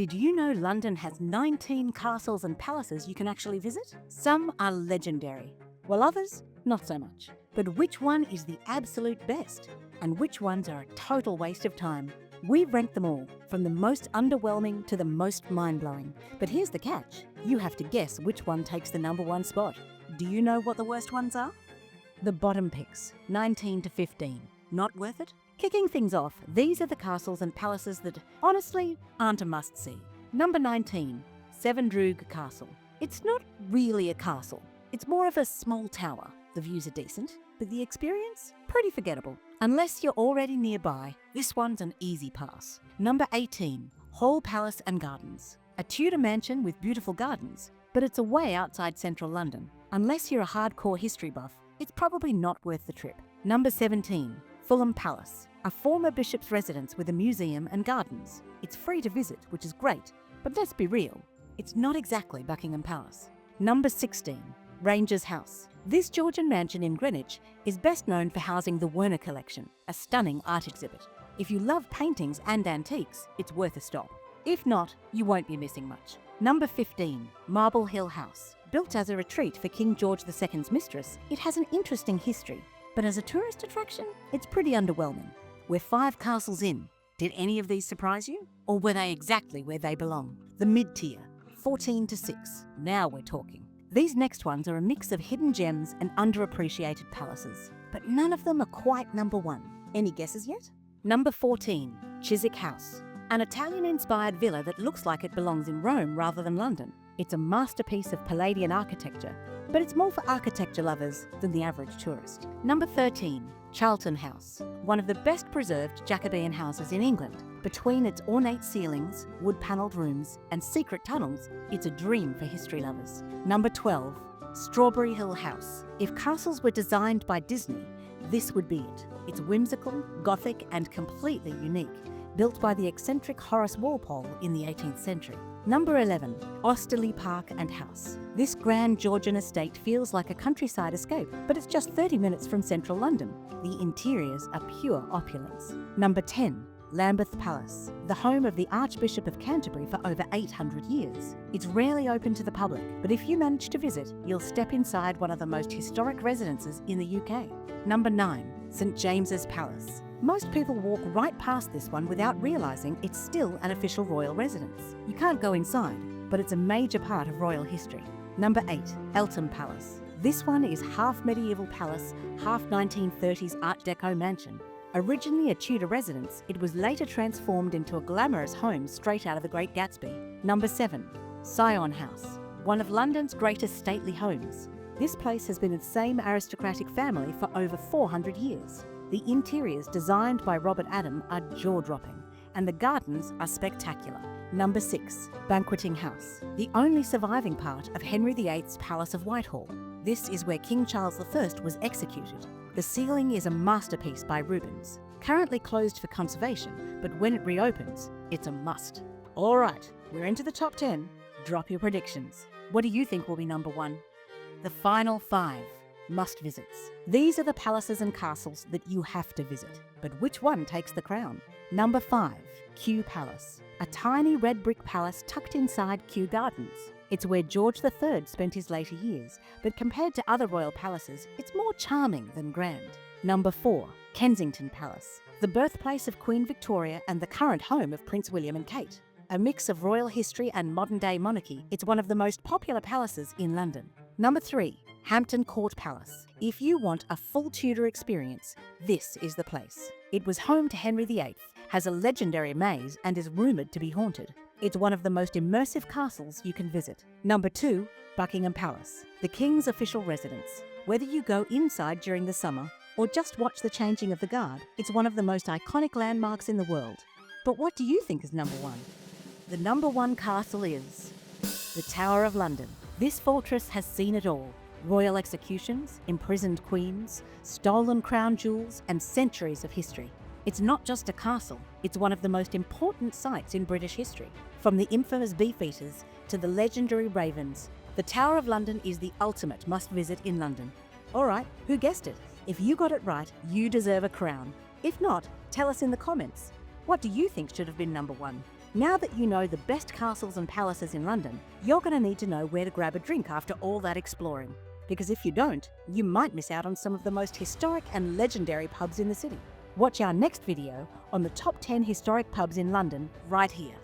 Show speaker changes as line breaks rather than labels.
Did you know London has 19 castles and palaces you can actually visit? Some are legendary, while others, not so much. But which one is the absolute best? And which ones are a total waste of time? We've ranked them all, from the most underwhelming to the most mind-blowing. But here's the catch. You have to guess which one takes the number one spot. Do you know what the worst ones are? The bottom picks, 19 to 15. Not worth it? Kicking things off, these are the castles and palaces that, honestly, aren't a must-see. Number 19, Severndroog Castle. It's not really a castle. It's more of a small tower. The views are decent, but the experience? Pretty forgettable. Unless you're already nearby, this one's an easy pass. Number 18, Hall Palace and Gardens. A Tudor mansion with beautiful gardens, but it's away outside central London. Unless you're a hardcore history buff, it's probably not worth the trip. Number 17, Fulham Palace. A former bishop's residence with a museum and gardens. It's free to visit, which is great, but let's be real, it's not exactly Buckingham Palace. Number 16, Ranger's House. This Georgian mansion in Greenwich is best known for housing the Werner Collection, a stunning art exhibit. If you love paintings and antiques, it's worth a stop. If not, you won't be missing much. Number 15, Marble Hill House. Built as a retreat for King George II's mistress, it has an interesting history, but as a tourist attraction, it's pretty underwhelming. We're 5 castles in. Did any of these surprise you? Or were they exactly where they belong? The mid-tier, 14 to 6. Now we're talking. These next ones are a mix of hidden gems and underappreciated palaces, but none of them are quite number one. Any guesses yet? Number 14, Chiswick House. An Italian-inspired villa that looks like it belongs in Rome rather than London. It's a masterpiece of Palladian architecture, but it's more for architecture lovers than the average tourist. Number 13, Charlton House. One of the best preserved Jacobean houses in England. Between its ornate ceilings, wood-panelled rooms, and secret tunnels, it's a dream for history lovers. Number 12, Strawberry Hill House. If castles were designed by Disney, this would be it. It's whimsical, gothic, and completely unique. Built by the eccentric Horace Walpole in the 18th century. Number 11, Osterley Park and House. This grand Georgian estate feels like a countryside escape, but it's just 30 minutes from central London. The interiors are pure opulence. Number 10, Lambeth Palace, the home of the Archbishop of Canterbury for over 800 years. It's rarely open to the public, but if you manage to visit, you'll step inside one of the most historic residences in the UK. Number 9, St James's Palace. Most people walk right past this one without realising it's still an official royal residence. You can't go inside, but it's a major part of royal history. Number 8, Eltham Palace. This one is half medieval palace, half 1930s Art Deco mansion. Originally a Tudor residence, it was later transformed into a glamorous home straight out of The Great Gatsby. Number 7, Syon House. One of London's greatest stately homes. This place has been in the same aristocratic family for over 400 years. The interiors, designed by Robert Adam, are jaw-dropping, and the gardens are spectacular. Number 6, Banqueting House, the only surviving part of Henry VIII's Palace of Whitehall. This is where King Charles I was executed. The ceiling is a masterpiece by Rubens, currently closed for conservation, but when it reopens, it's a must. All right, we're into the top 10. Drop your predictions. What do you think will be number 1? The final 5. Must-visits. These are the palaces and castles that you have to visit. But which one takes the crown? Number 5, Kew Palace. A tiny red brick palace tucked inside Kew Gardens. It's where George III spent his later years, but compared to other royal palaces, it's more charming than grand. Number 4, Kensington Palace. The birthplace of Queen Victoria and the current home of Prince William and Kate. A mix of royal history and modern-day monarchy, it's one of the most popular palaces in London. Number 3, Hampton Court Palace. If you want a full Tudor experience, this is the place. It was home to Henry VIII, has a legendary maze, and is rumoured to be haunted. It's one of the most immersive castles you can visit. Number 2, Buckingham Palace, the King's official residence. Whether you go inside during the summer or just watch the changing of the guard, it's one of the most iconic landmarks in the world. But what do you think is number 1? The number 1 castle is the Tower of London. This fortress has seen it all. Royal executions, imprisoned queens, stolen crown jewels, and centuries of history. It's not just a castle, it's one of the most important sites in British history. From the infamous Beefeaters to the legendary Ravens, the Tower of London is the ultimate must-visit in London. Alright, who guessed it? If you got it right, you deserve a crown. If not, tell us in the comments. What do you think should have been number 1? Now that you know the best castles and palaces in London, you're going to need to know where to grab a drink after all that exploring. Because if you don't, you might miss out on some of the most historic and legendary pubs in the city. Watch our next video on the top 10 historic pubs in London right here.